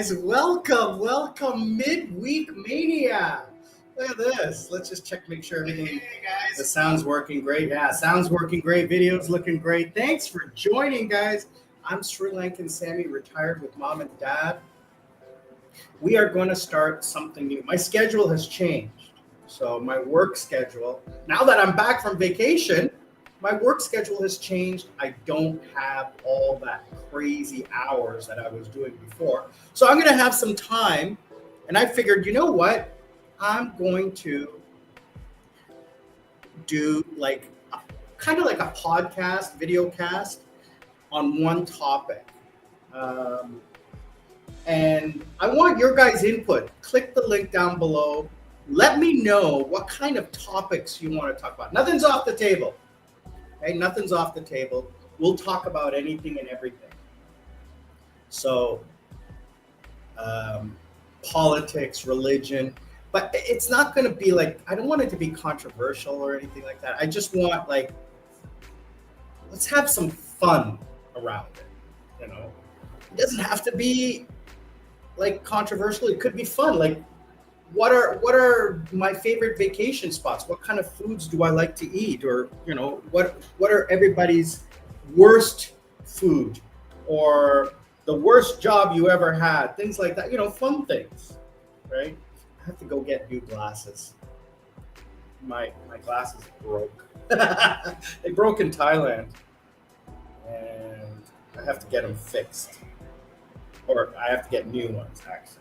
guys. Welcome, midweek mania. Look at this. Let's just check, make sure everything. Hey guys. The sound's working great. Yeah, sound's working great. Video's looking great. Thanks for joining, guys. I'm Sri Lankan Sammy, retired with mom and dad. We are going to start something new. My schedule has changed. So my work schedule, now that I'm back from vacation, my work schedule has changed. I don't have all that crazy hours that I was doing before. So I'm going to have some time. And I figured, you know what? I'm going to do kind of like a podcast, video cast on one topic. And I want your guys' input. Click the link down below. Let me know what kind of topics you want to talk about. Nothing's off the table. Okay, nothing's off the table. We'll talk about anything and everything. So, politics, religion, but it's not going to be I don't want it to be controversial or anything like that. I just want let's have some fun around it. It doesn't have to be controversial. It could be fun. What are my favorite vacation spots? What kind of foods do I like to eat? Or, what are everybody's worst food or the worst job you ever had? Things like that, fun things, right? I have to go get new glasses. My glasses broke. They broke in Thailand and I have to get them fixed. Or I have to get new ones, actually.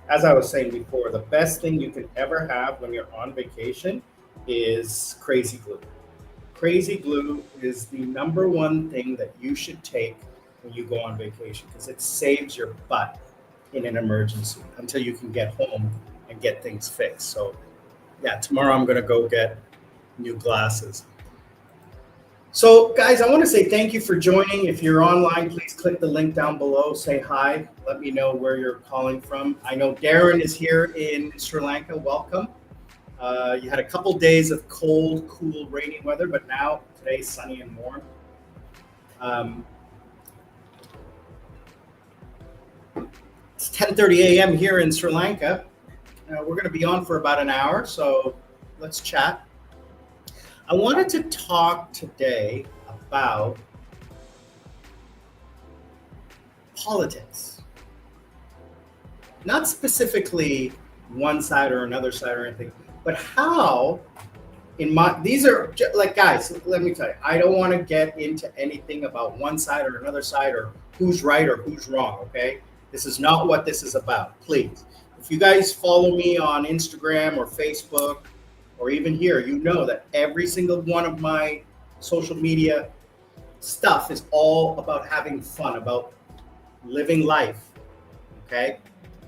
As I was saying before, the best thing you can ever have when you're on vacation is crazy glue. Crazy glue is the number one thing that you should take when you go on vacation because it saves your butt in an emergency until you can get home and get things fixed. So yeah, tomorrow I'm going to go get new glasses. So guys, I want to say thank you for joining. If you're online, please click the link down below. Say hi. Let me know where you're calling from. I know Darren is here in Sri Lanka. Welcome. You had a couple days of cold, cool, rainy weather, but now today's sunny and warm. It's 10:30 a.m. here in Sri Lanka. We're going to be on for about an hour, so let's chat. I wanted to talk today about politics. Not specifically one side or another side or anything, but how these are guys, let me tell you, I don't want to get into anything about one side or another side or who's right or who's wrong, okay? This is not what this is about, please. If you guys follow me on Instagram or Facebook, or even here, you know that every single one of my social media stuff is all about having fun, about living life, okay?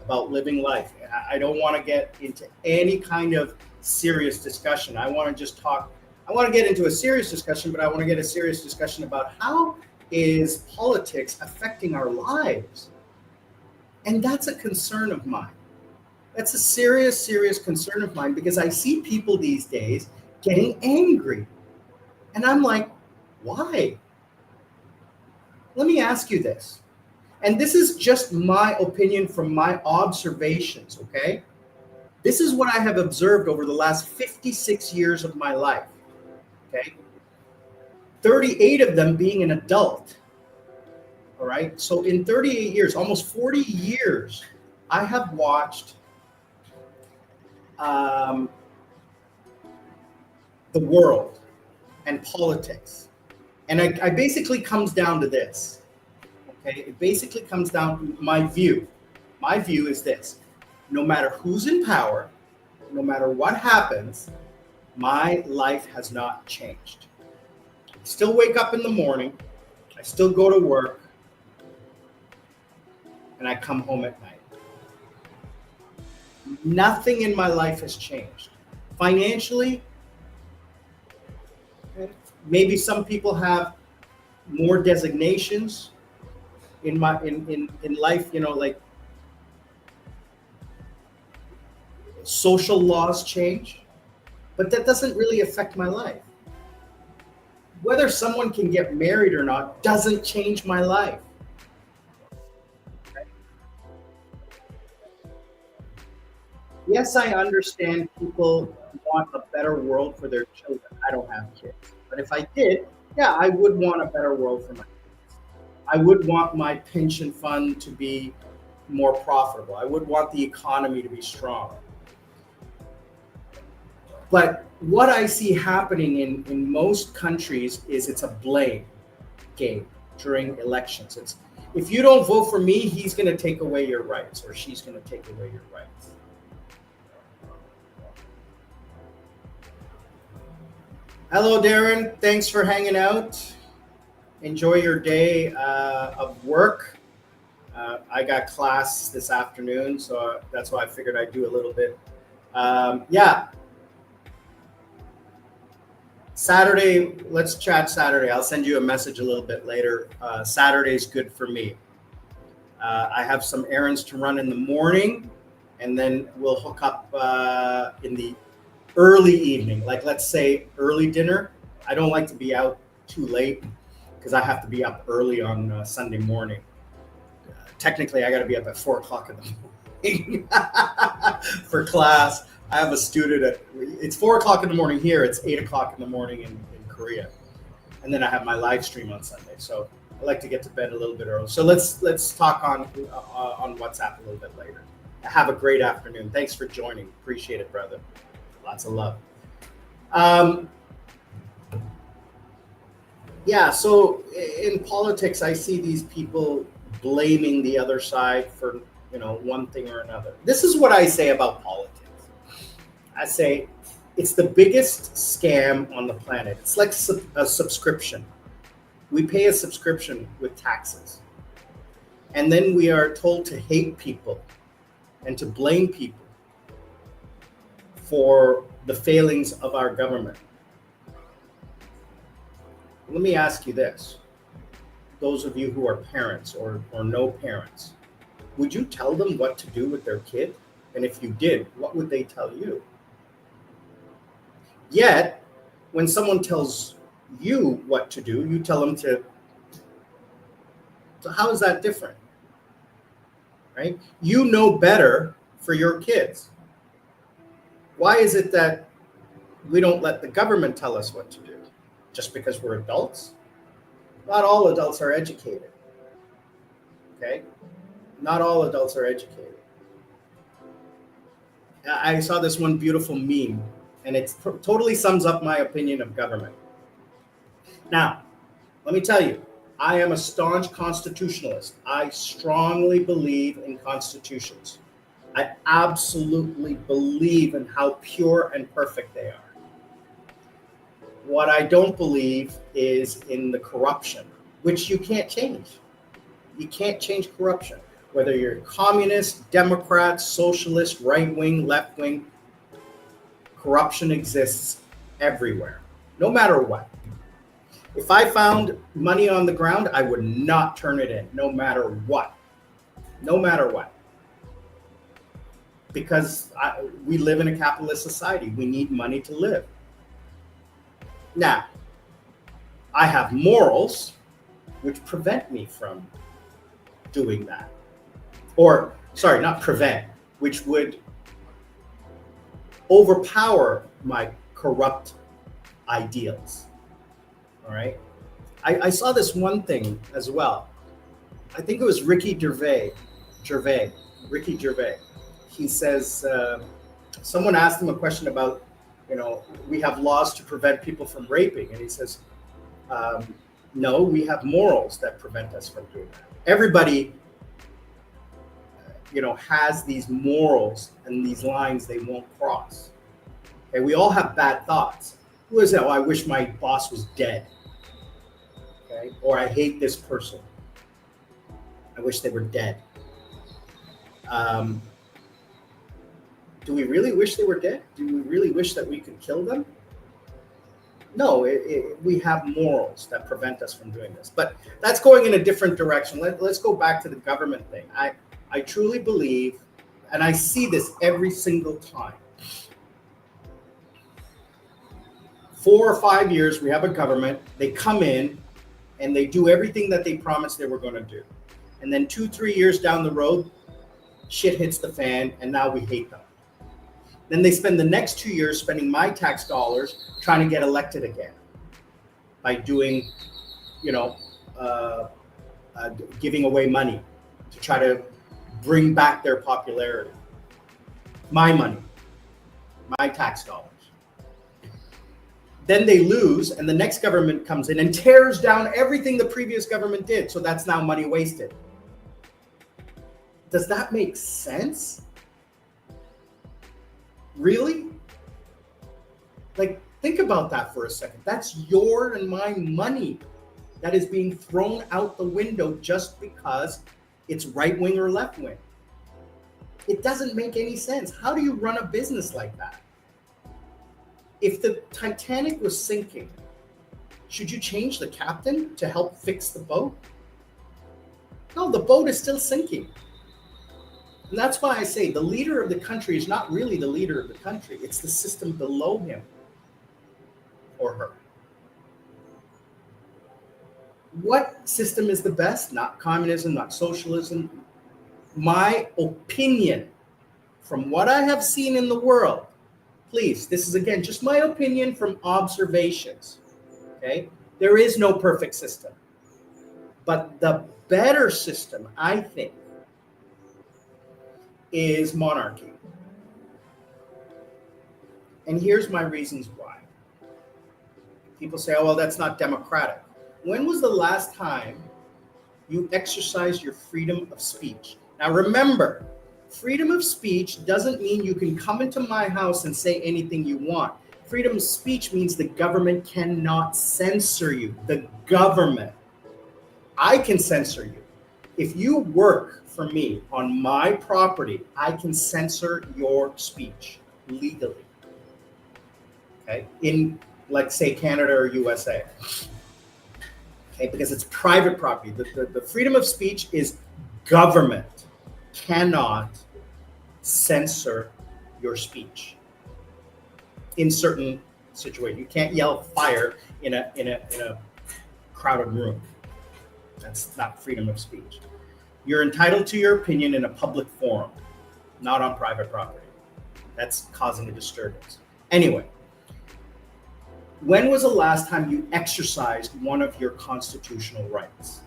About living life. I don't want to get into any kind of serious discussion. I want to just talk. I want to get into a serious discussion, but I want to get a serious discussion about how is politics affecting our lives? And that's a concern of mine. That's a serious concern of mine because I see people these days getting angry. And I'm like, why? Let me ask you this. And this is just my opinion from my observations, okay? This is what I have observed over the last 56 years of my life, okay? 38 of them being an adult, all right? So in 38 years, almost 40 years, I have watched the world and politics. And I basically comes down to this, okay? It basically comes down to my view. My view is this. No matter who's in power, no matter what happens, my life has not changed. I still wake up in the morning. I still go to work. And I come home at night. Nothing in my life has changed. Financially, maybe some people have more designations in life, social laws change, but that doesn't really affect my life. Whether someone can get married or not doesn't change my life. Okay? Yes, I understand people want a better world for their children. I don't have kids. But if I did, yeah, I would want a better world for my kids. I would want my pension fund to be more profitable. I would want the economy to be strong. But what I see happening in most countries is it's a blame game during elections. It's if you don't vote for me, he's going to take away your rights or she's going to take away your rights. Hello, Darren. Thanks for hanging out. Enjoy your day of work. I got class this afternoon, so that's why I figured I'd do a little bit. Yeah, Saturday, let's chat Saturday. I'll send you a message a little bit later. Saturday's good for me. I have some errands to run in the morning, and then we'll hook up in the early evening, like let's say early dinner. I don't like to be out too late because I have to be up early on Sunday morning. Technically, I got to be up at 4 o'clock in the morning for class. I have a student at it's 4 o'clock in the morning here. It's 8 o'clock in the morning in Korea, and then I have my live stream on Sunday. So I like to get to bed a little bit early. So let's talk on WhatsApp a little bit later. Have a great afternoon. Thanks for joining. Appreciate it, brother. Lots of love. Um, yeah, so in politics, I see these people blaming the other side for one thing or another. This is what I say about politics. I say it's the biggest scam on the planet. It's like a subscription. We pay a subscription with taxes, and then we are told to hate people and to blame people for the failings of our government. Let me ask you this. Those of you who are parents or no parents, would you tell them what to do with their kid? And if you did, what would they tell you? Yet, when someone tells you what to do, you tell them to. So how is that different? Right? You know better for your kids. Why is it that we don't let the government tell us what to do? Just because we're adults? Not all adults are educated. Okay? Not all adults are educated. I saw this one beautiful meme, and it totally sums up my opinion of government. Now, let me tell you, I am a staunch constitutionalist. I strongly believe in constitutions. I absolutely believe in how pure and perfect they are. What I don't believe is in the corruption, which you can't change. You can't change corruption. Whether you're communist, Democrat, socialist, right wing, left wing, corruption exists everywhere, no matter what. If I found money on the ground, I would not turn it in, no matter what. No matter what. Because we live in a capitalist society. We need money to live. Now, I have morals which prevent me from doing that. Or, sorry, not prevent, which would overpower my corrupt ideals. All right. I saw this one thing as well. I think it was Ricky Gervais. He says, someone asked him a question about, we have laws to prevent people from raping. And he says, no, we have morals that prevent us from doing that. Everybody, has these morals and these lines they won't cross. Okay, we all have bad thoughts. Who is that? Oh, I wish my boss was dead. Okay, or I hate this person. I wish they were dead. Do we really wish they were dead? Do we really wish that we could kill them? No, we have morals that prevent us from doing this. But that's going in a different direction. Let's go back to the government thing. I truly believe, and I see this every single time. 4 or 5 years, we have a government. They come in and they do everything that they promised they were going to do. And then 2-3 years down the road, shit hits the fan, and now we hate them. Then they spend the next 2 years spending my tax dollars trying to get elected again by doing, you know, giving away money to try to bring back their popularity. My money, my tax dollars. Then they lose, and the next government comes in and tears down everything the previous government did. So that's now money wasted. Does that make sense? Really? Like, think about that for a second. That's your and my money that is being thrown out the window just because it's right wing or left wing. It doesn't make any sense. How do you run a business like that? If the Titanic was sinking, should you change the captain to help fix the boat? No, the boat is still sinking. And that's why I say the leader of the country is not really the leader of the country. It's the system below him or her. What system is the best? Not communism, not socialism. My opinion, from what I have seen in the world, please, this is again just my opinion from observations. Okay? There is no perfect system. But the better system, I think, is monarchy. And here's my reasons why. People say, oh, well, that's not democratic. When was the last time you exercised your freedom of speech? Now remember, freedom of speech doesn't mean you can come into my house and say anything you want. Freedom of speech means the government cannot censor you. The government. I can censor you. If you work for me on my property, I can censor your speech legally. Okay? In, like, say, Canada or USA. Okay? Because it's private property. The freedom of speech is government cannot censor your speech in certain situations. You can't yell fire in a crowded room. That's not freedom of speech. You're entitled to your opinion in a public forum, not on private property. That's causing a disturbance. Anyway, when was the last time you exercised one of your constitutional rights?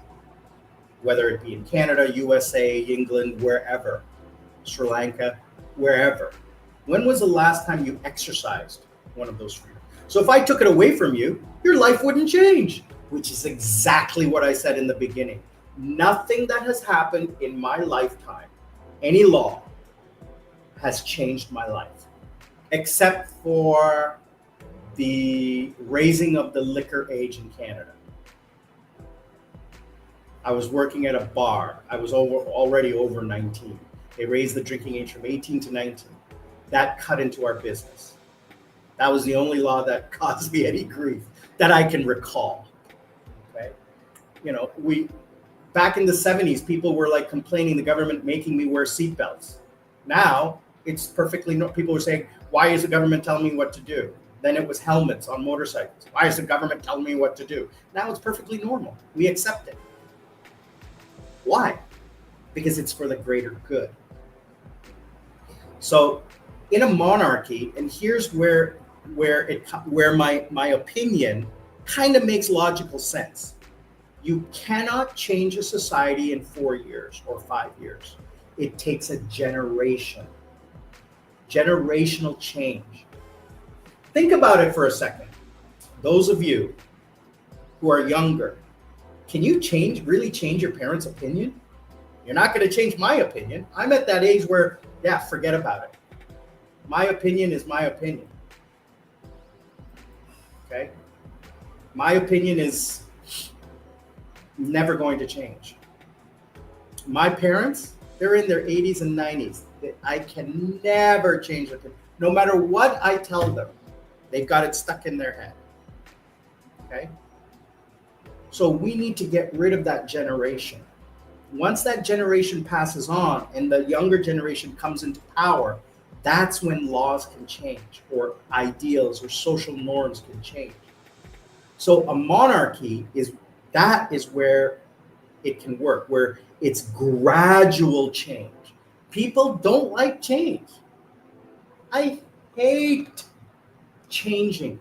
Whether it be in Canada, USA, England, wherever, Sri Lanka, wherever. When was the last time you exercised one of those freedoms? So if I took it away from you, your life wouldn't change, which is exactly what I said in the beginning. Nothing that has happened in my lifetime, any law, has changed my life, except for the raising of the liquor age in Canada. I was working at a bar. I was already over 19. They raised the drinking age from 18 to 19. That cut into our business. That was the only law that caused me any grief that I can recall. Okay, you know, back in the 70s, people were like complaining the government making me wear seatbelts. Now it's perfectly people were saying, why is the government telling me what to do? Then it was helmets on motorcycles. Why is the government telling me what to do? Now it's perfectly normal. We accept it. Why? Because it's for the greater good. So in a monarchy, and here's where my opinion kind of makes logical sense. You cannot change a society in 4 years or 5 years. It takes a generation. Generational change. Think about it for a second. Those of you who are younger, can you really change your parents' opinion? You're not going to change my opinion. I'm at that age where, yeah, forget about it. My opinion is my opinion. Okay? My opinion is never going to change. My parents, they're in their 80s and 90s. I can never change their opinion. No matter what I tell them, they've got it stuck in their head. Okay? So we need to get rid of that generation. Once that generation passes on and the younger generation comes into power, that's when laws can change, or ideals or social norms can change. So a monarchy is where it can work, where it's gradual change. People don't like change. I hate changing.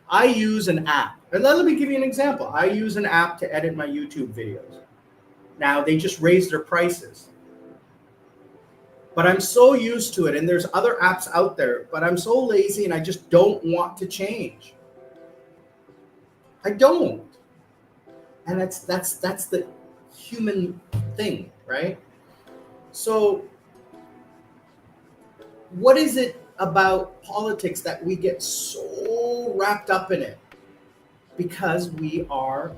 I use an app. And let me give you an example. I use an app to edit my YouTube videos. Now they just raised their prices. But I'm so used to it, and there's other apps out there, but I'm so lazy and I just don't want to change. I don't. And that's the human thing, right? So what is it about politics that we get so wrapped up in it? Because we are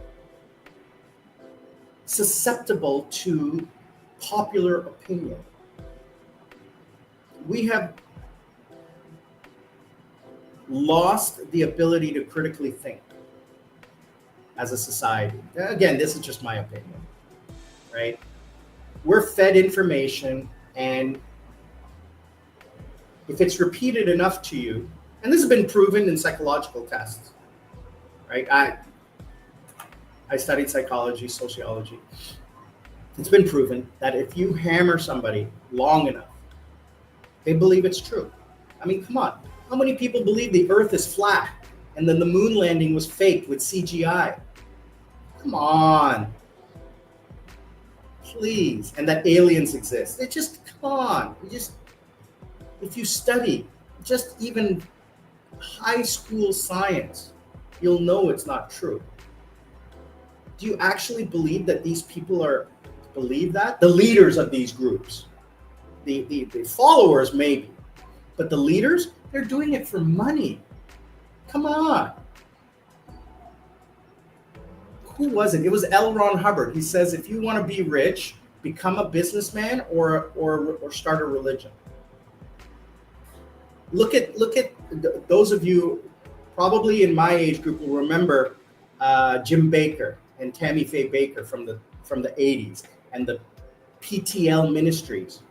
susceptible to popular opinion. We have lost the ability to critically think as a society. Again, this is just my opinion, right? We're fed information, and if it's repeated enough to you, and this has been proven in psychological tests, right? I studied psychology, sociology. It's been proven that if you hammer somebody long enough, they believe it's true. I mean, come on. How many people believe the earth is flat and then the moon landing was faked with CGI? Come on. Please. And that aliens exist. It just, come on. If you study just even high school science, you'll know it's not true. Do you actually believe that these people believe that? The leaders of these groups. The followers maybe, but the leaders, they're doing it for money. Come on. Who was it? It was L. Ron Hubbard. He says, if you want to be rich, become a businessman or start a religion. Look at those of you probably in my age group will remember Jim Bakker and Tammy Faye Bakker from the 80s and the PTL Ministries.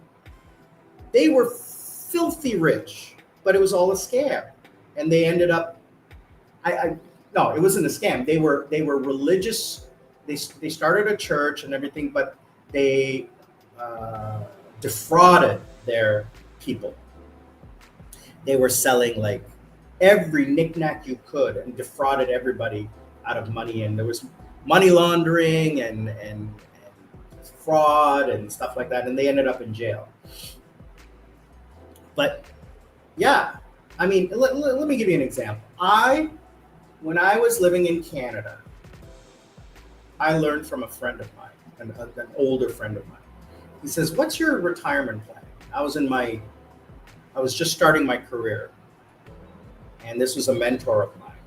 They were filthy rich, but it was all a scam, and they ended up. No, it wasn't a scam. They were religious. They started a church and everything, but they defrauded their people. They were selling like every knickknack you could and defrauded everybody out of money, and there was money laundering and fraud and stuff like that, and they ended up in jail. But yeah, I mean, let me give you an example. When I was living in Canada, I learned from a friend of mine, an older friend of mine. He says, "What's your retirement plan?" I was just starting my career, and this was a mentor of mine.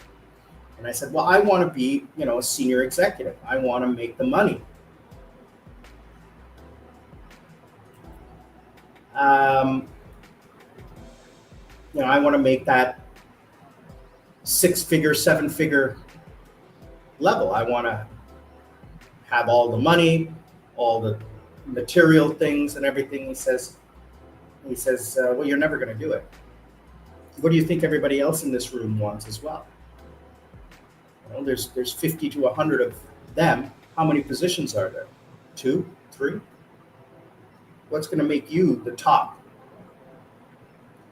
And I said, "Well, I want to be, a senior executive. I want to make the money." I want to make that 6-figure, 7-figure level. I want to have all the money, all the material things and everything. He says, well, you're never going to do it. What do you think everybody else in this room wants as well? There's 50 to 100 of them. How many positions are there? 2, 3? What's going to make you the top?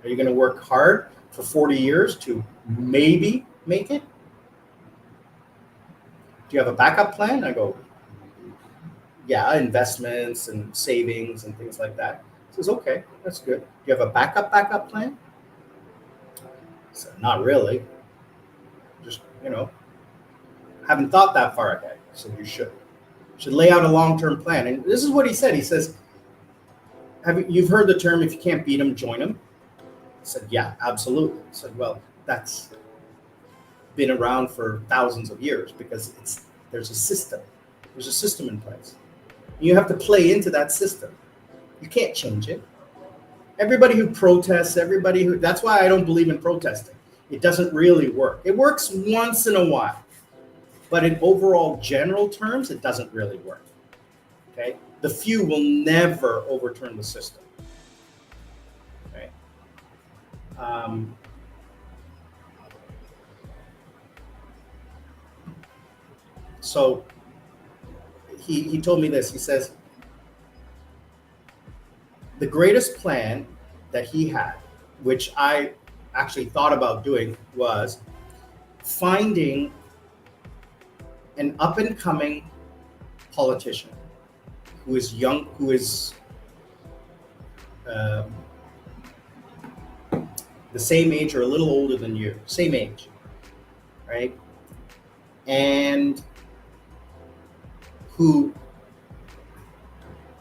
Are you going to work hard for 40 years to maybe make it? Do you have a backup plan? I go, yeah, investments and savings and things like that. He says, okay, that's good. Do you have a backup plan? I said, not really. Just, haven't thought that far ahead. I said, you should. You should lay out a long-term plan. And this is what he said. He says, you've heard the term, if you can't beat them, join them? I said, yeah, absolutely. I said, well, that's been around for thousands of years because there's a system. There's a system in place. You have to play into that system. You can't change it. Everybody who protests, that's why I don't believe in protesting. It doesn't really work. It works once in a while, but in overall general terms, it doesn't really work. Okay? The few will never overturn the system. Okay? So he told me this. He says, the greatest plan that he had which I actually thought about doing, was finding an up and coming politician who is young, who is um, the same age or a little older than you, same age, right? And who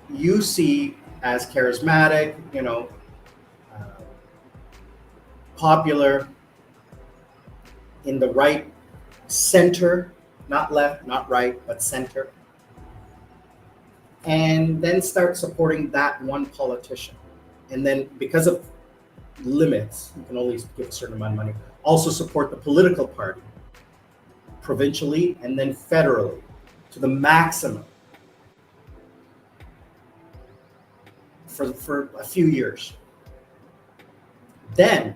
you see as charismatic, uh, popular, in the right center, not left, not right, but center, and then start supporting that one politician. And then, because of limits, you can only give a certain amount of money, also support the political party provincially and then federally to the maximum for a few years. Then,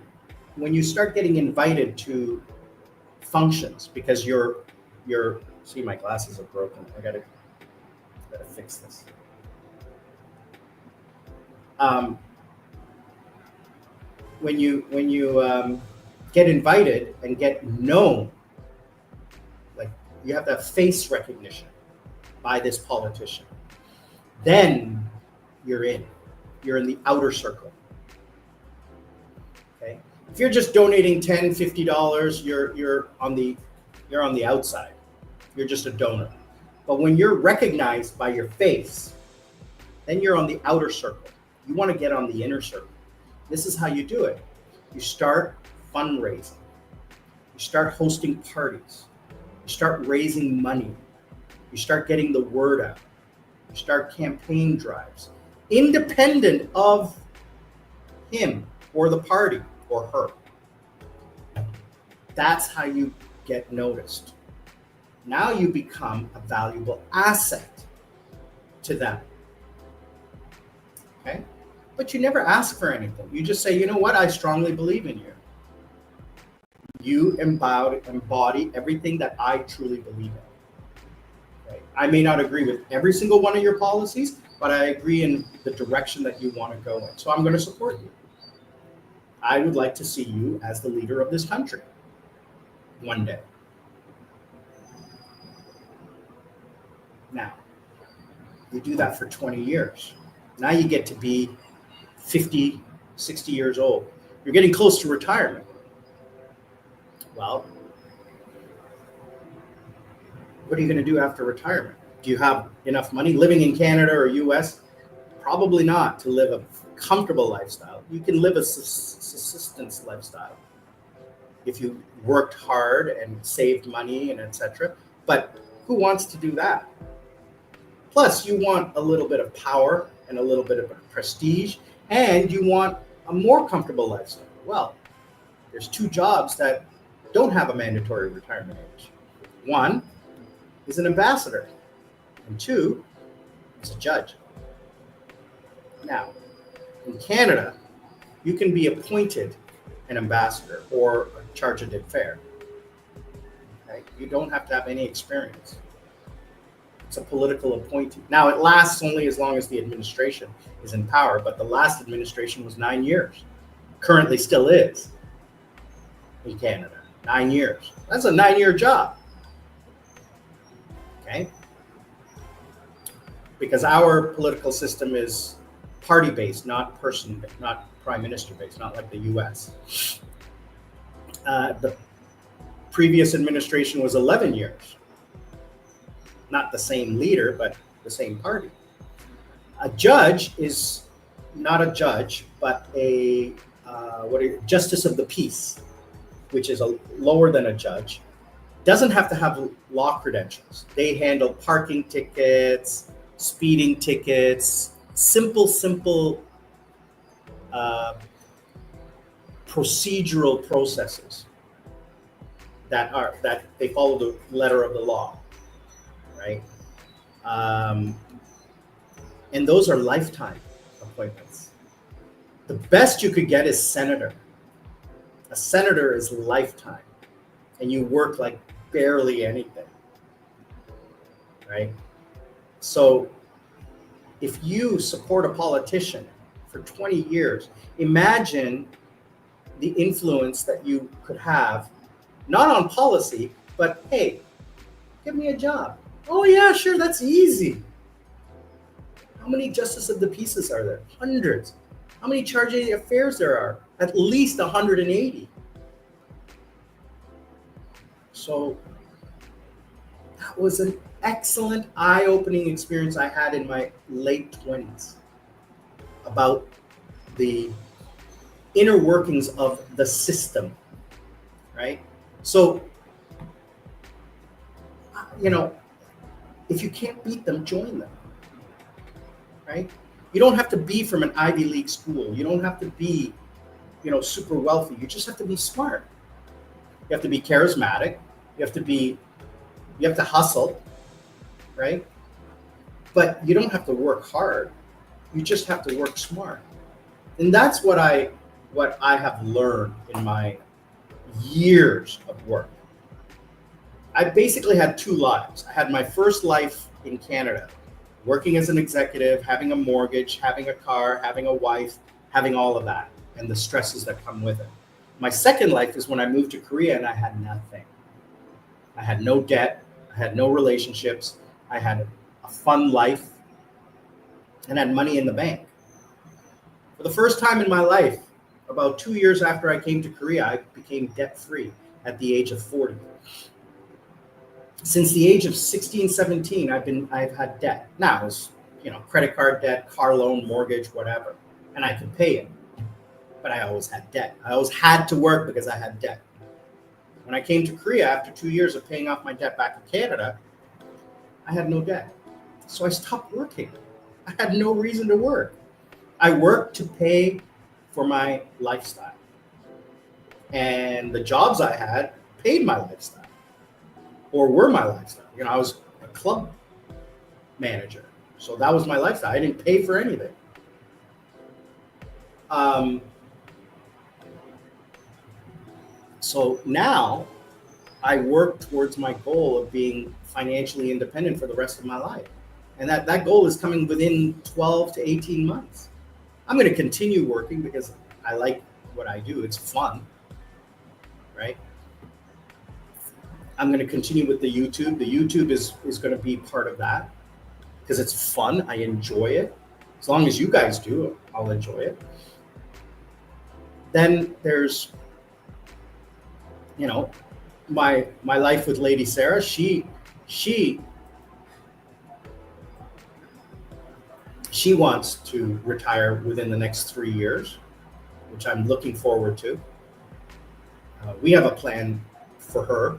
when you start getting invited to functions, because you're see, my glasses are broken. I gotta fix this. When you get invited and get known, like you have that face recognition by this politician, then you're in the outer circle. Okay, if you're just donating $10, $50, you're on the outside. You're just a donor. But when you're recognized by your face, then you're on the outer circle. You want to get on the inner circle. This is how you do it. You start fundraising. You start hosting parties. You start raising money. You start getting the word out. You start campaign drives, independent of him or the party or her. That's how you get noticed. Now you become a valuable asset to them. Okay? But you never ask for anything. You just say, you know what? I strongly believe in you. You embody everything that I truly believe in. Okay? I may not agree with every single one of your policies, but I agree in the direction that you want to go in. So I'm going to support you. I would like to see you as the leader of this country one day. Now, you do that for 20 years. Now you get to be 50, 60 years old. You're getting close to retirement. Well, what are you going to do after retirement? Do you have enough money living in Canada or US? Probably not to live a comfortable lifestyle. You can live a subsistence lifestyle if you worked hard and saved money and etc. But who wants to do that? Plus, you want a little bit of power and a little bit of prestige, and you want a more comfortable lifestyle. Well, there's two jobs that don't have a mandatory retirement age. One is an ambassador, and two is a judge. Now, in Canada, you can be appointed an ambassador or a charge of d'affaires. Okay? You don't have to have any experience. It's a political appointee. Now, it lasts only as long as the administration is in power, but the last administration was 9 years. Currently still is in Canada. 9 years. That's a 9-year job. Okay? Because our political system is party-based, not prime minister-based, not like the US. The previous administration was 11 years. Not the same leader, but the same party. A judge is not a judge, but a justice of the peace, which is lower than a judge. Doesn't have to have law credentials. They handle parking tickets, speeding tickets, simple procedural processes that they follow the letter of the law. Right? And those are lifetime appointments. The best you could get is senator. A senator is lifetime, and you work like barely anything, right? So if you support a politician for 20 years, imagine the influence that you could have, not on policy, but hey, give me a job. Oh yeah, sure, that's easy. How many justice of the peace are there? Hundreds. How many charge affairs there are? At least 180. So that was an excellent, eye-opening experience I had in my late 20s about the inner workings of the system, right? So, if you can't beat them, join them, right? You don't have to be from an Ivy League school. You don't have to be, super wealthy. You just have to be smart. You have to be charismatic. You have to hustle, right? But you don't have to work hard. You just have to work smart. And that's what I have learned in my years of work. I basically had two lives. I had my first life in Canada, working as an executive, having a mortgage, having a car, having a wife, having all of that, and the stresses that come with it. My second life is when I moved to Korea and I had nothing. I had no debt. I had no relationships. I had a fun life and had money in the bank. For the first time in my life, about 2 years after I came to Korea, I became debt-free at the age of 40. Since the age of 16, 17, I've had debt. Now it's, credit card debt, car loan, mortgage, whatever, and I could pay it. But I always had debt. I always had to work because I had debt. When I came to Korea after 2 years of paying off my debt back in Canada, I had no debt. So I stopped working. I had no reason to work. I worked to pay for my lifestyle. And the jobs I had paid my lifestyle, or were my lifestyle. I was a club manager. So that was my lifestyle. I didn't pay for anything. So now I work towards my goal of being financially independent for the rest of my life. And that goal is coming within 12 to 18 months. I'm going to continue working because I like what I do. It's fun, right? I'm going to continue with the YouTube. The YouTube is going to be part of that because it's fun. I enjoy it. As long as you guys do, I'll enjoy it. Then there's, my life with Lady Sarah. She wants to retire within the next 3 years, which I'm looking forward to. We have a plan for her.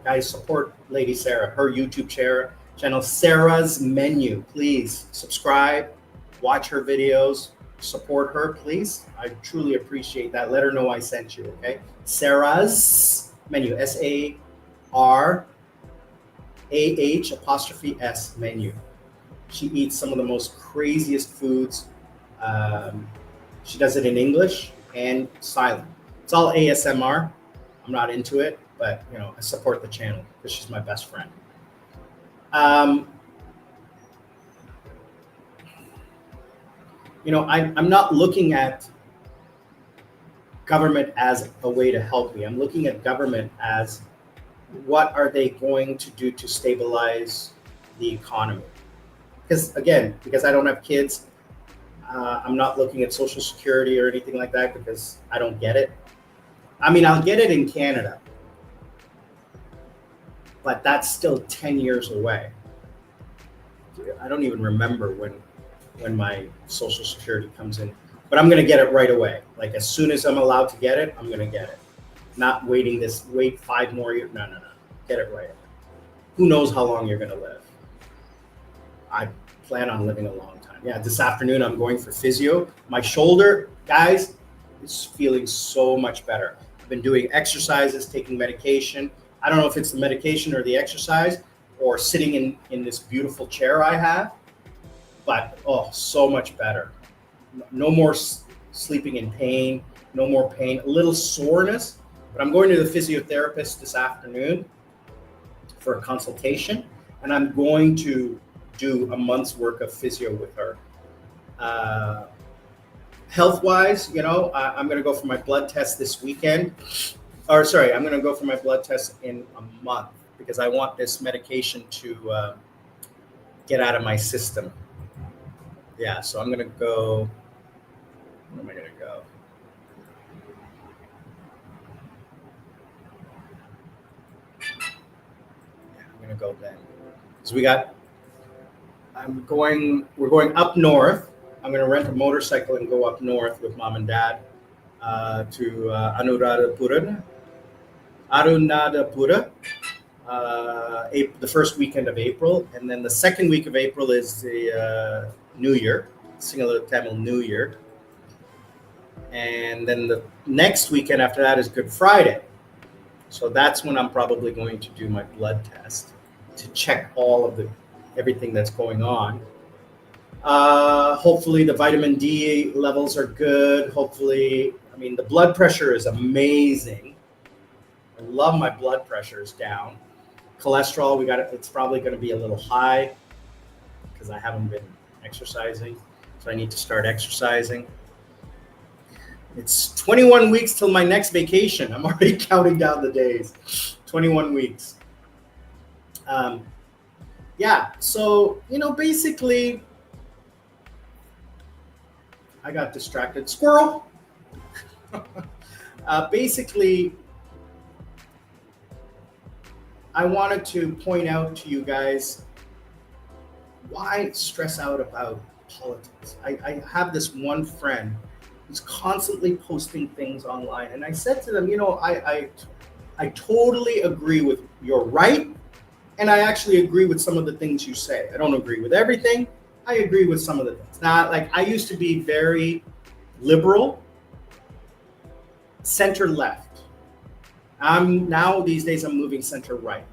Guys, support Lady Sarah, her YouTube channel, Sarah's Menu. Please subscribe, watch her videos, support her, please. I truly appreciate that. Let her know I sent you, okay? Sarah's Menu, SARAH' Menu. She eats some of the most craziest foods. She does it in English and silent. It's all ASMR. I'm not into it, but I support the channel because she's my best friend. I'm not looking at government as a way to help me. I'm looking at government as what are they going to do to stabilize the economy? Because I don't have kids, I'm not looking at Social Security or anything like that because I don't get it. I mean, I'll get it in Canada, but that's still 10 years away. I don't even remember when my Social Security comes in, but I'm going to get it right away. Like as soon as I'm allowed to get it, I'm going to get it. Not wait 5 more years. No. Get it right away. Who knows how long you're going to live? I plan on living a long time. Yeah, this afternoon I'm going for physio. My shoulder, guys, is feeling so much better. I've been doing exercises, taking medication. I don't know if it's the medication or the exercise or sitting in this beautiful chair I have, but so much better. No more sleeping in pain, no more pain, a little soreness, but I'm going to the physiotherapist this afternoon for a consultation, and I'm going to do a month's work of physio with her. Health wise, I'm going to go for my blood test this weekend. Or sorry, I'm going to go for my blood test in a month because I want this medication to get out of my system. Yeah, so I'm going to go. Where am I going to go? Yeah, I'm going to go then. So we're going up north. I'm going to rent a motorcycle and go up north with mom and dad to Arunadapura, the first weekend of April, and then the second week of April is the New Year, Sinhala Tamil New Year, and then the next weekend after that is Good Friday. So that's when I'm probably going to do my blood test to check all of everything that's going on. Hopefully the vitamin D levels are good. Hopefully, the blood pressure is amazing. I love my blood pressure is down. Cholesterol, it's probably going to be a little high because I haven't been exercising. So I need to start exercising. It's 21 weeks till my next vacation. I'm already counting down the days. 21 weeks. Yeah, so, basically, I got distracted. Squirrel! Basically, I wanted to point out to you guys why stress out about politics. I have this one friend who's constantly posting things online, and I said to them, I totally agree with your right, and I actually agree with some of the things you say. I don't agree with everything. I agree with some of the things. Now, I used to be very liberal, center left. These days I'm moving center right.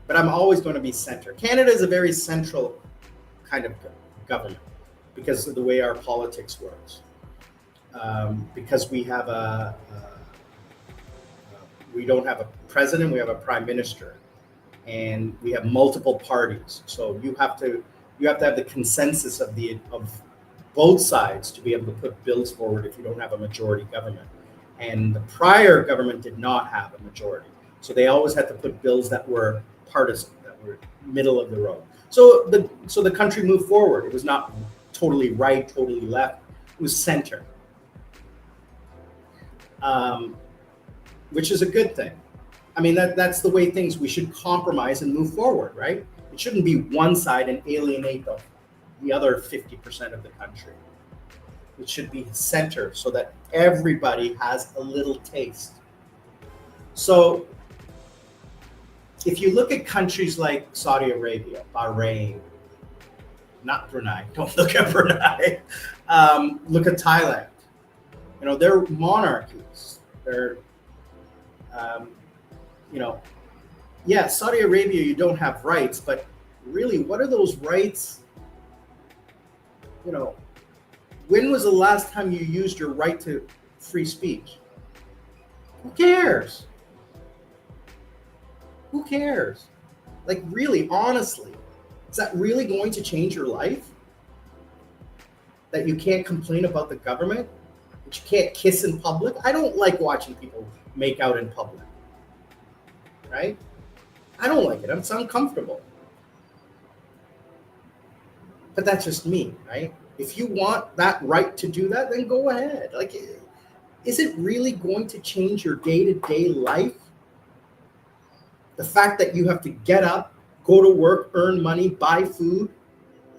But I'm always going to be center. Canada is a very central kind of government because of the way our politics works. Because we don't have a president, we have a prime minister, and we have multiple parties. So you have to have the consensus of both sides to be able to put bills forward if you don't have a majority government. And the prior government did not have a majority. So they always had to put bills that were partisan, that were middle of the road. So the country moved forward. It was not totally right, totally left. It was center, which is a good thing. That's the way we should compromise and move forward, right? It shouldn't be one side and alienate the other 50% of the country. It should be center so that everybody has a little taste. So if you look at countries like Saudi Arabia, Bahrain, not Brunei, don't look at Brunei. Look at Thailand. They're monarchies. They're, Saudi Arabia, you don't have rights, but really, what are those rights? When was the last time you used your right to free speech? Who cares? Who cares? Really, honestly, is that really going to change your life? That you can't complain about the government? That you can't kiss in public? I don't like watching people make out in public. Right? I don't like it. It's uncomfortable. But that's just me, right? If you want that right to do that, then go ahead. Is it really going to change your day-to-day life? The fact that you have to get up, go to work, earn money, buy food,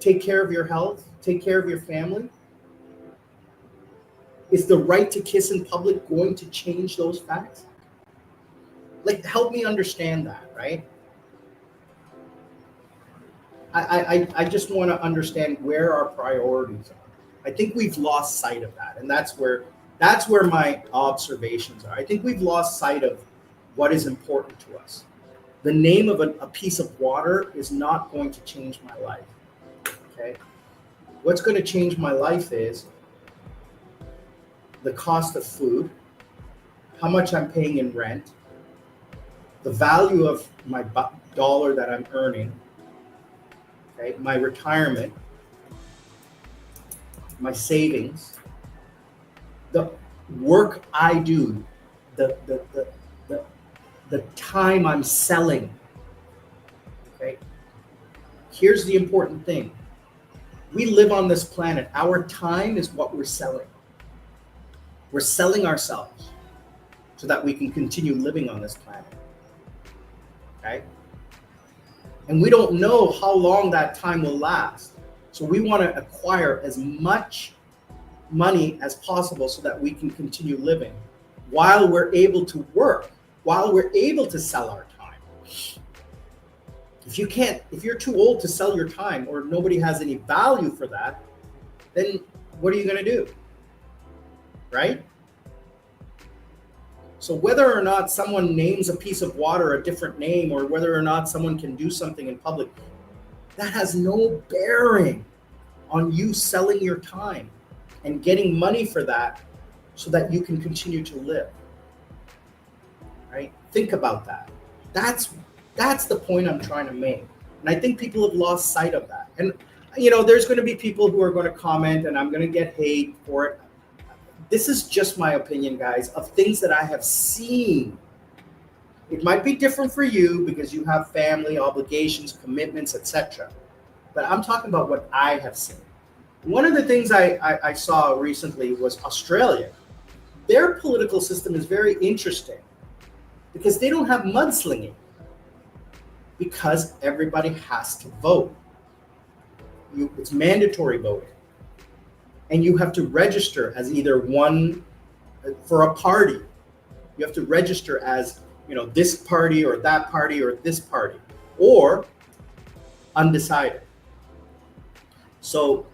take care of your health, take care of your family? Is the right to kiss in public going to change those facts? Help me understand that, right? I just want to understand where our priorities are. I think we've lost sight of that, and that's where my observations are. I think we've lost sight of what is important to us. The name of a piece of water is not going to change my life. Okay, what's going to change my life is the cost of food, how much I'm paying in rent, the value of my dollar that I'm earning, okay, my retirement, my savings, the work I do, the, the time I'm selling. Okay. Here's the important thing. We live on this planet. Our time is what we're selling. We're selling ourselves so that we can continue living on this planet. Okay? And we don't know how long that time will last. So we want to acquire as much money as possible so that we can continue living while we're able to work, while we're able to sell our time. If you're too old to sell your time or nobody has any value for that, then what are you going to do? Right? So whether or not someone names a piece of water a different name, or whether or not someone can do something in public, that has no bearing on you selling your time and getting money for that so that you can continue to live. Right? Think about that. That's the point I'm trying to make. And I think people have lost sight of that. And there's going to be people who are going to comment, and I'm going to get hate for it. This is just my opinion, guys, of things that I have seen. It might be different for you because you have family obligations, commitments, etc. But I'm talking about what I have seen. One of the things I saw recently was Australia. Their political system is very interesting because they don't have mudslinging, because everybody has to vote. It's mandatory voting. And you have to register as either one for a party. You have to register as, this party or that party or this party, or undecided. So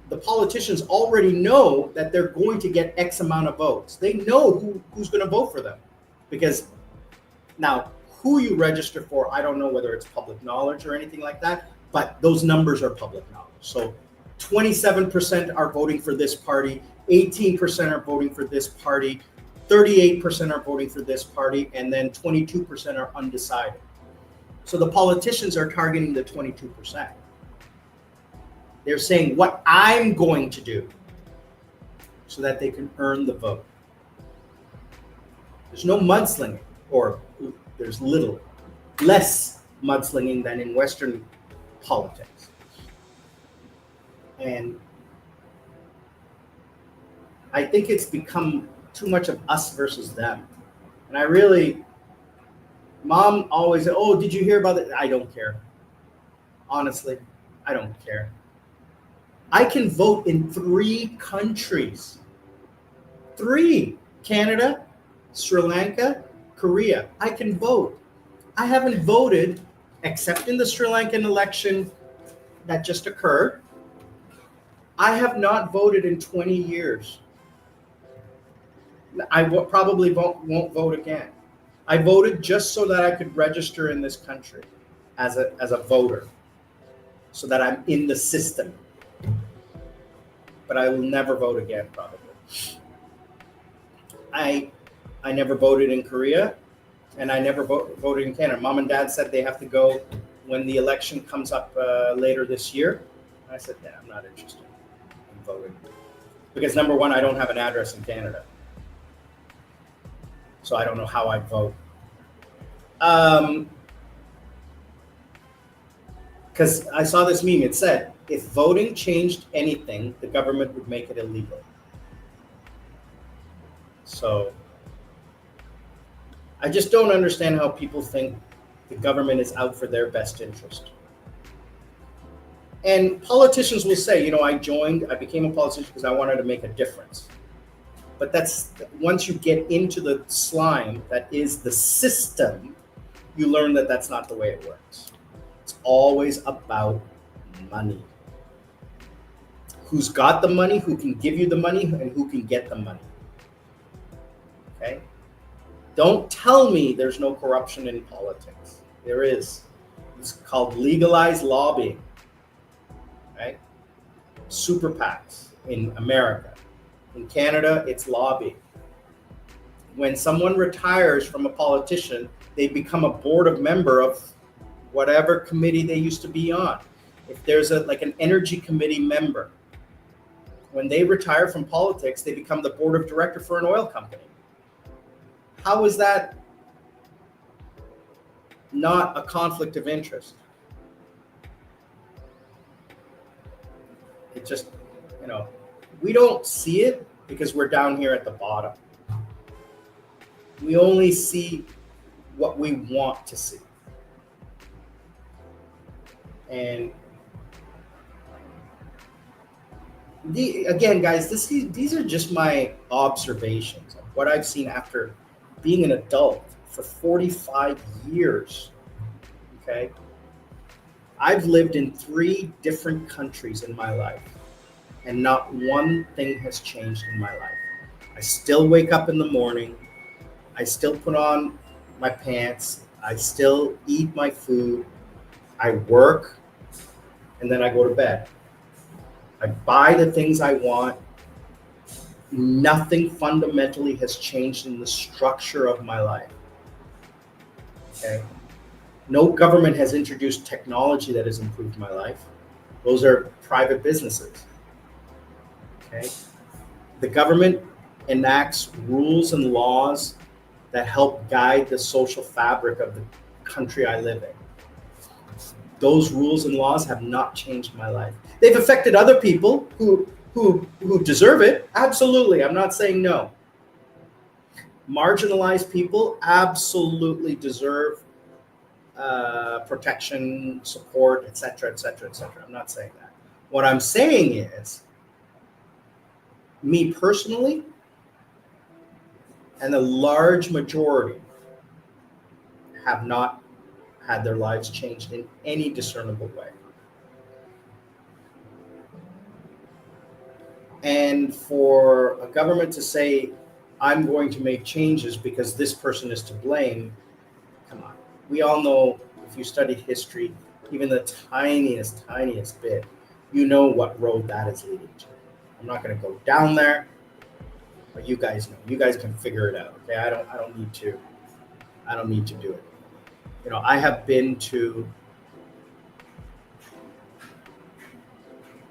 the politicians already know that they're going to get X amount of votes. They know who's going to vote for them, because now who you register for, I don't know whether it's public knowledge or anything like that, but those numbers are public knowledge. So 27% are voting for this party, 18% are voting for this party, 38% are voting for this party, and then 22% are undecided. So the politicians are targeting the 22%. They're saying what I'm going to do so that they can earn the vote. There's no mudslinging, or there's less mudslinging than in Western politics. And I think it's become too much of us versus them. And Mom always said, oh, did you hear about it? I don't care. Honestly, I don't care. I can vote in 3 countries. 3: Canada, Sri Lanka, Korea. I can vote. I haven't voted, except in the Sri Lankan election that just occurred. I have not voted in 20 years. I probably won't vote again. I voted just so that I could register in this country as a voter, so that I'm in the system. But I will never vote again, probably. I never voted in Korea, and I never voted in Canada. Mom and Dad said they have to go when the election comes up later this year. I said, yeah, I'm not interested in voting. Because number one, I don't have an address in Canada. So I don't know how I'd vote. Because I saw this meme, it said, if voting changed anything, the government would make it illegal. So I just don't understand how people think the government is out for their best interest. And politicians will say, I became a politician because I wanted to make a difference. But that's, once you get into the slime that is the system, you learn that that's not the way it works. It's always about money. Who's got the money, who can give you the money, and who can get the money. Okay? Don't tell me there's no corruption in politics. There is. It's called legalized lobbying. Right? Super PACs in America. In Canada, it's lobbying. When someone retires from a politician, they become a board member of whatever committee they used to be on. If there's an energy committee member, When they retire from politics, they become the board of director for an oil company. How is that not a conflict of interest? It just, we don't see it because we're down here at the bottom. We only see what we want to see. And again, guys, these are just my observations of what I've seen after being an adult for 45 years. Okay. I've lived in 3 different countries in my life, and not one thing has changed in my life. I still wake up in the morning. I still put on my pants. I still eat my food. I work, and then I go to bed. I buy the things I want. Nothing fundamentally has changed in the structure of my life. Okay. No government has introduced technology that has improved my life. Those are private businesses. Okay. The government enacts rules and laws that help guide the social fabric of the country I live in. Those rules and laws have not changed my life. They've affected other people who deserve it. Absolutely. I'm not saying no. Marginalized people absolutely deserve protection, support, etc., etc., etc. I'm not saying that. What I'm saying is, me personally, and the large majority have not had their lives changed in any discernible way. And for a government to say, I'm going to make changes because this person is to blame, come on. We all know, if you studied history, even the tiniest bit, you know what road that is leading to. I'm not going to go down there, but you guys know. You guys can figure it out. Okay, I don't need to do it. I have been to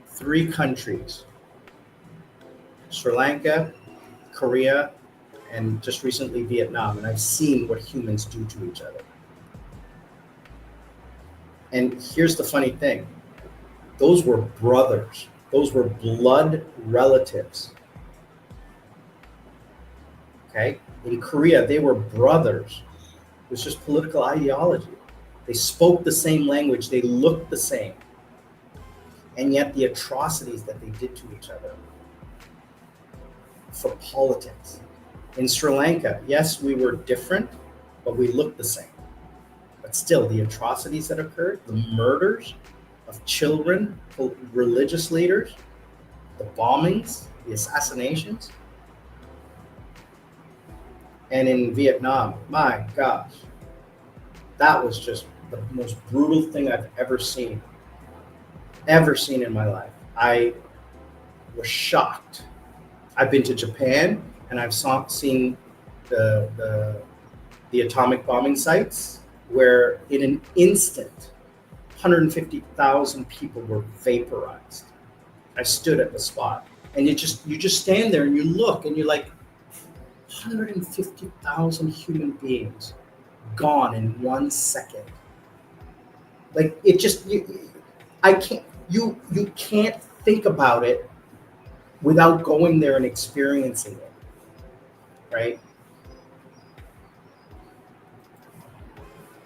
3 countries: Sri Lanka, Korea, and just recently Vietnam, and I've seen what humans do to each other. And here's the funny thing. Those were brothers. Those were blood relatives. Okay? In Korea, they were brothers. It was just political ideology. They spoke the same language. They looked the same. And yet the atrocities that they did to each other for politics. In Sri Lanka, yes, we were different, but we looked the same. But still, the atrocities that occurred, the murders of children, religious leaders, the bombings, the assassinations. And in Vietnam, my gosh, that was just the most brutal thing I've ever seen in my life. I was shocked. I've been to Japan, and I've seen the atomic bombing sites where in an instant, 150,000 people were vaporized. I stood at the spot, and you just stand there and you look and you're like, 150,000 human beings gone in 1 second. Like, it just, you can't think about it without going there and experiencing it, right?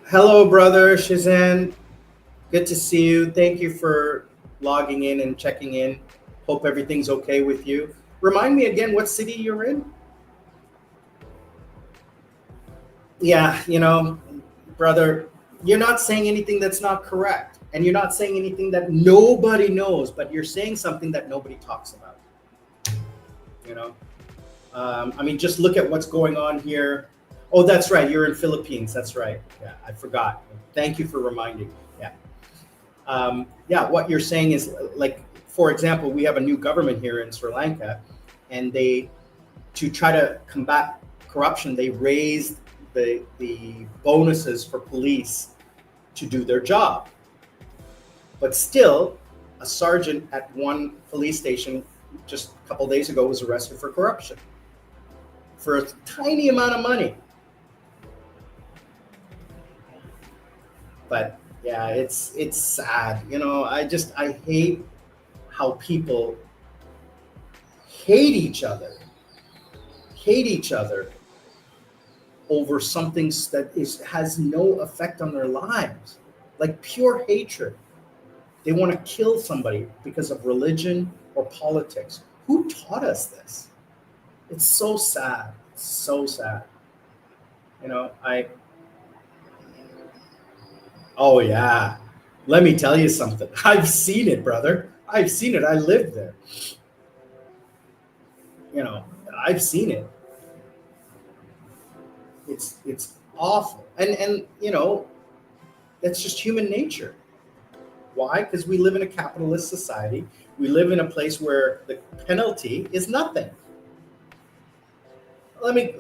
Hello, brother Shazan. Good to see you. Thank you for logging in and checking in. Hope everything's okay with you. Remind me again what city you're in? Yeah, brother, you're not saying anything that's not correct. And you're not saying anything that nobody knows, but you're saying something that nobody talks about. Just look at what's going on here. Oh, that's right. You're in Philippines. That's right. Yeah, I forgot. Thank you for reminding me. Yeah. What you're saying is, like, for example, we have a new government here in Sri Lanka, and to try to combat corruption, they raised the bonuses for police to do their job. But still, a sergeant at one police station just a couple days ago was arrested for corruption for a tiny amount of money. But yeah, it's sad. I hate how people hate each other, hate each other over something that has no effect on their lives, like pure hatred. They want to kill somebody because of religion or politics. Who taught us this? It's so sad. It's so sad. I Oh yeah. Let me tell you something. I've seen it, brother. I've seen it. I lived there. You know, I've seen it. It's awful. And that's just human nature. Why? Because we live in a capitalist society. We live in a place where the penalty is nothing. Let me,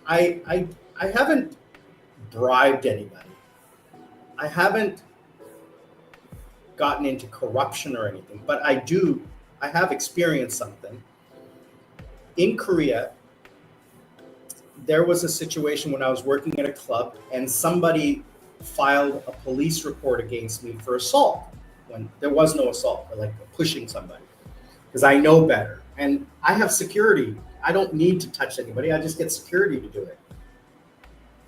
I haven't bribed anybody. I haven't gotten into corruption or anything, but I have experienced something. In Korea, there was a situation when I was working at a club and somebody filed a police report against me for assault when there was no assault, or like pushing somebody, because I know better. And I have security. I don't need to touch anybody. I just get security to do it.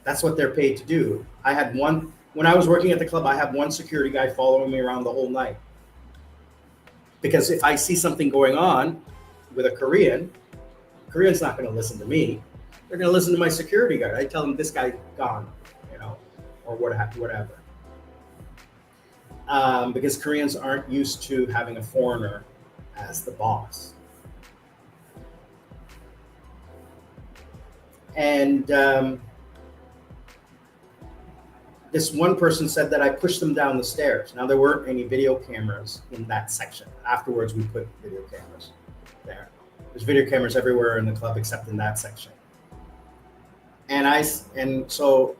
That's what they're paid to do. When I was working at the club, I had one security guy following me around the whole night. Because if I see something going on with a Korean's not going to listen to me. They're going to listen to my security guard. I tell them this guy's gone, or whatever. Because Koreans aren't used to having a foreigner as the boss. And this one person said that I pushed them down the stairs. Now, there weren't any video cameras in that section. Afterwards, we put video cameras there. There's video cameras everywhere in the club except in that section. And so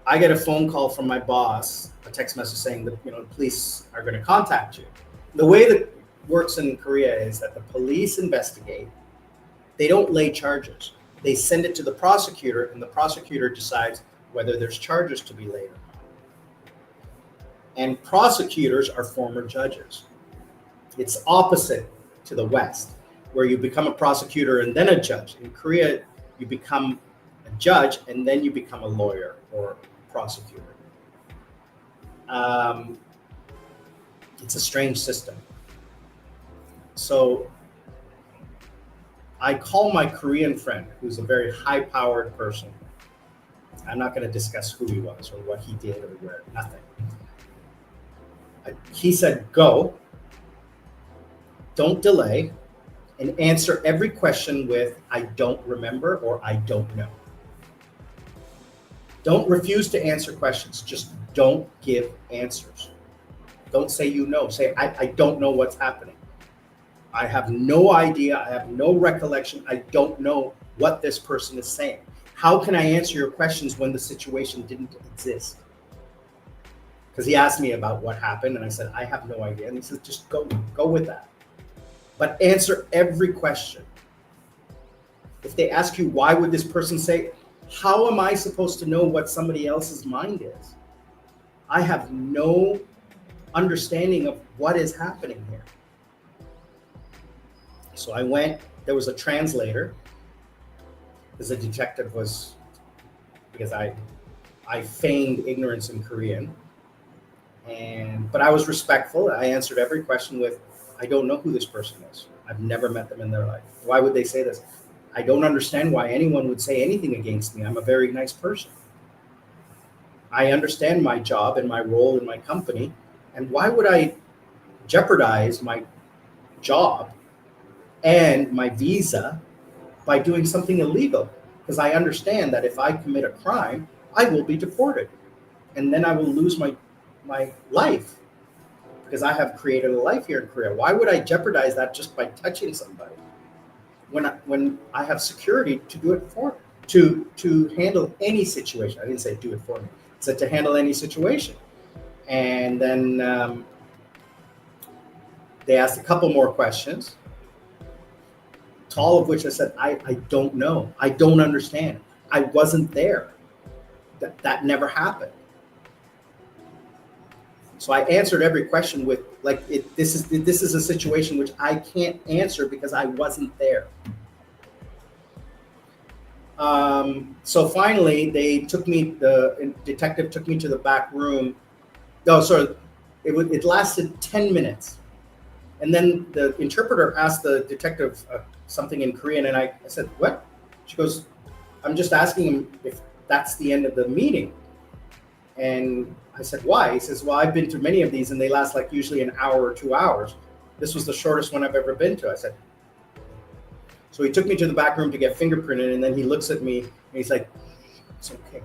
I get a phone call from my boss, a text message saying that the police are going to contact you. The way that works in Korea is that the police investigate. They don't lay charges. They send it to the prosecutor, and the prosecutor decides whether there's charges to be laid or not. And prosecutors are former judges. It's opposite to the West, where you become a prosecutor and then a judge. In Korea, you become a judge and then you become a lawyer or prosecutor. It's a strange system. So I call my Korean friend, who's a very high-powered person. I'm not going to discuss who he was or what he did or where, nothing. He said, go, don't delay, and answer every question with, I don't remember or I don't know. Don't refuse to answer questions. Just don't give answers. Don't say you know. Say, I don't know what's happening. I have no idea. I have no recollection. I don't know what this person is saying. How can I answer your questions when the situation didn't exist? Because he asked me about what happened, and I said, I have no idea. And he said, just go with that. But answer every question. If they ask you, why would this person say, how am I supposed to know what somebody else's mind is? I have no understanding of what is happening here. So I went, there was a translator, because the detective was, because I feigned ignorance in Korean. But I was respectful. I answered every question with, I don't know who this person is. I've never met them in their life. Why would they say this? I don't understand why anyone would say anything against me. I'm a very nice person. I understand my job and my role in my company. And why would I jeopardize my job and my visa by doing something illegal? Because I understand that if I commit a crime, I will be deported. And then I will lose my life, because I have created a life here in Korea. Why would I jeopardize that just by touching somebody when I have security to do it for, to handle any situation? I didn't say do it for me. I said to handle any situation. And then they asked a couple more questions, To all of which I said, I don't know. I don't understand. I wasn't there. That never happened. So I answered every question with like, this is a situation which I can't answer because I wasn't there. So finally, the detective took me to the back room. No, sorry, it lasted 10 minutes. And then the interpreter asked the detective something in Korean, and I said, what? She goes, I'm just asking him if that's the end of the meeting. And I said, why? He says, well, I've been to many of these, and they last like usually an hour or 2 hours. This was the shortest one I've ever been to. I said, so he took me to the back room to get fingerprinted, and then he looks at me, and he's like, it's okay.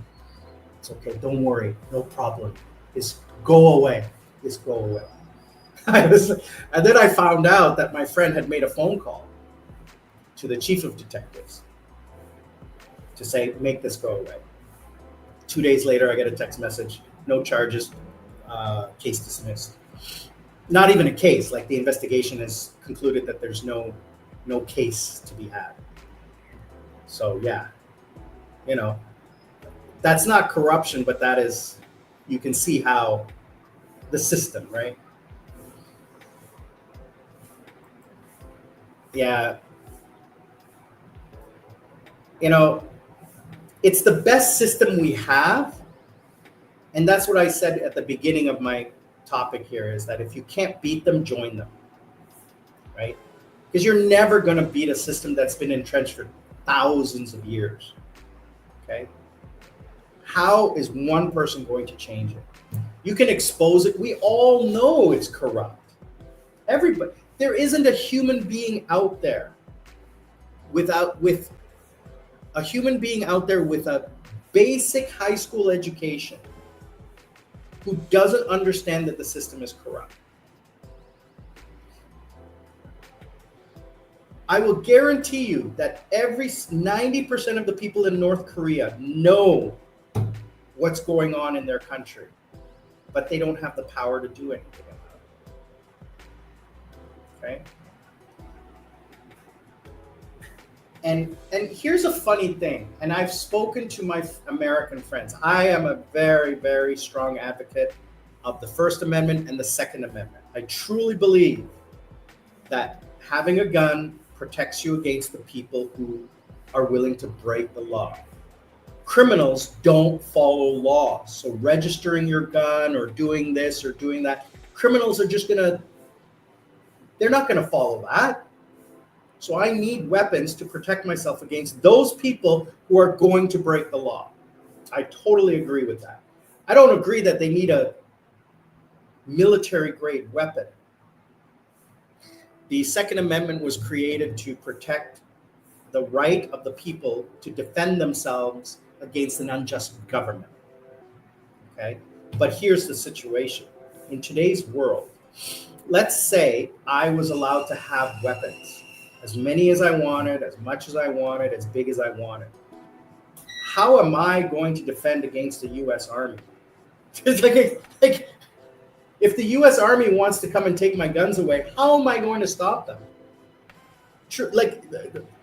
It's okay. Don't worry. No problem. Just go away. Just go away. And then I found out that my friend had made a phone call to the chief of detectives to say, make this go away. 2 days later, I get a text message, no charges, case dismissed. Not even a case, like the investigation has concluded that there's no case to be had. So yeah, that's not corruption, but that is, you can see how the system, right? Yeah. It's the best system we have. And that's what I said at the beginning of my topic here, is that if you can't beat them, join them, right? Because you're never going to beat a system that's been entrenched for thousands of years, okay? How is one person going to change it? You can expose it. We all know it's corrupt. Everybody. There isn't a human being out there with a basic high school education who doesn't understand that the system is corrupt. I will guarantee you that every 90% of the people in North Korea know what's going on in their country, but they don't have the power to do anything about it. Okay? And here's a funny thing, and I've spoken to my American friends. I am a very, very strong advocate of the First Amendment and the Second Amendment. I truly believe that having a gun protects you against the people who are willing to break the law. Criminals don't follow laws. So registering your gun or doing this or doing that, criminals are just they're not gonna follow that. So I need weapons to protect myself against those people who are going to break the law. I totally agree with that. I don't agree that they need a military-grade weapon. The Second Amendment was created to protect the right of the people to defend themselves against an unjust government. Okay? But here's the situation. In today's world, let's say I was allowed to have weapons. As many as I wanted, as much as I wanted, as big as I wanted. How am I going to defend against the U.S. Army? It's like if the U.S. Army wants to come and take my guns away, how am I going to stop them? Like,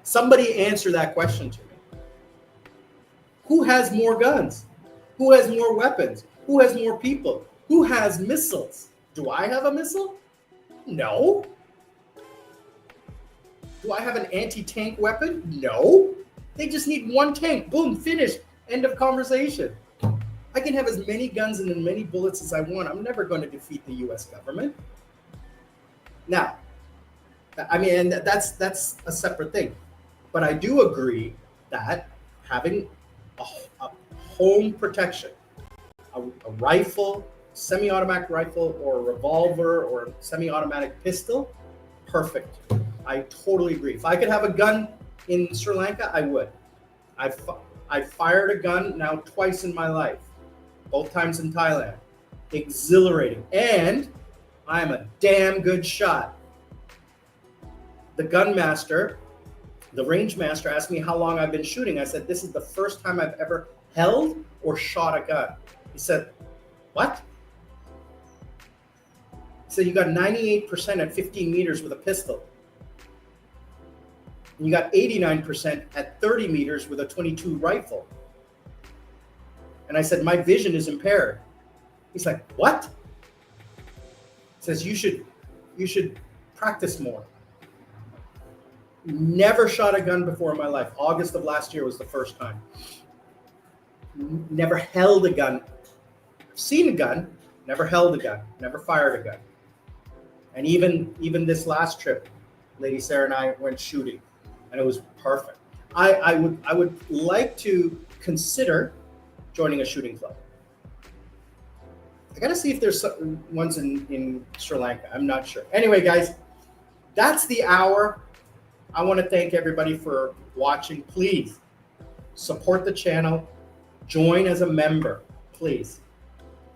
somebody answer that question to me. Who has more guns? Who has more weapons? Who has more people? Who has missiles? Do I have a missile? No. Do I have an anti-tank weapon? No. They just need one tank. Boom, finished. End of conversation. I can have as many guns and as many bullets as I want. I'm never going to defeat the U.S. government. Now, I mean, that's a separate thing. But I do agree that having a home protection, a rifle, semi-automatic rifle, or a revolver, or a semi-automatic pistol, perfect. I totally agree. If I could have a gun in Sri Lanka, I would. I've fired a gun now twice in my life, both times in Thailand. Exhilarating. And I'm a damn good shot. The gun master, the range master, asked me how long I've been shooting. I said, this is the first time I've ever held or shot a gun. He said, what? He said, you got 98% at 15 meters with a pistol. And you got 89% at 30 meters with a 22 rifle. And I said, my vision is impaired. He's like, what? He says, you should practice more. Never shot a gun before in my life. August of last year was the first time. Never held a gun. Seen a gun, never held a gun, never fired a gun. And even this last trip, Lady Sarah and I went shooting, and it was perfect. I would like to consider joining a shooting club. I gotta see if there's ones in Sri Lanka. I'm not sure. Anyway, guys, that's the hour. I want to thank everybody for watching. Please support the channel. Join as a member, please.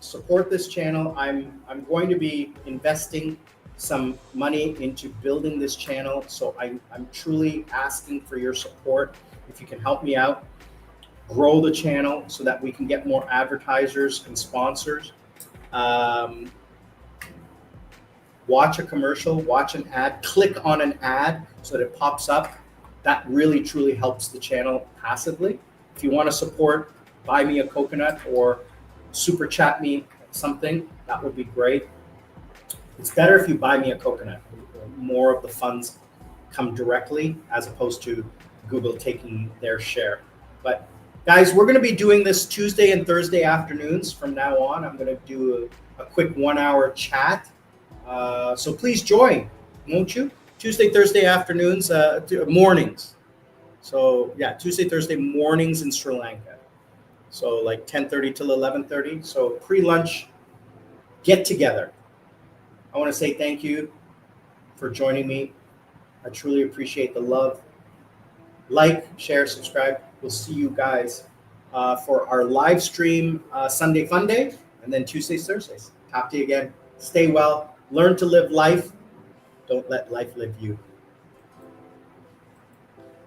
Support this channel. I'm going to be investing some money into building this channel, so I'm truly asking for your support. If you can help me out, grow the channel so that we can get more advertisers and sponsors. Watch a commercial, watch an ad, click on an ad so that it pops up. That really truly helps the channel passively. If you want to support, buy me a coconut or super chat me something, that would be great. It's better if you buy me a coconut. More of the funds come directly as opposed to Google taking their share. But guys, we're going to be doing this Tuesday and Thursday afternoons from now on. I'm going to do a quick 1 hour chat. So please join, won't you? Tuesday, Thursday afternoons, mornings. So yeah, Tuesday, Thursday mornings in Sri Lanka. So like 10:30 till 11:30. So pre-lunch get together. I want to say thank you for joining me. I truly appreciate the love. Like, share, subscribe. We'll see you guys for our live stream Sunday Fun Day, and then Tuesdays, Thursdays. Talk to you again. Stay well. Learn to live life. Don't let life live you.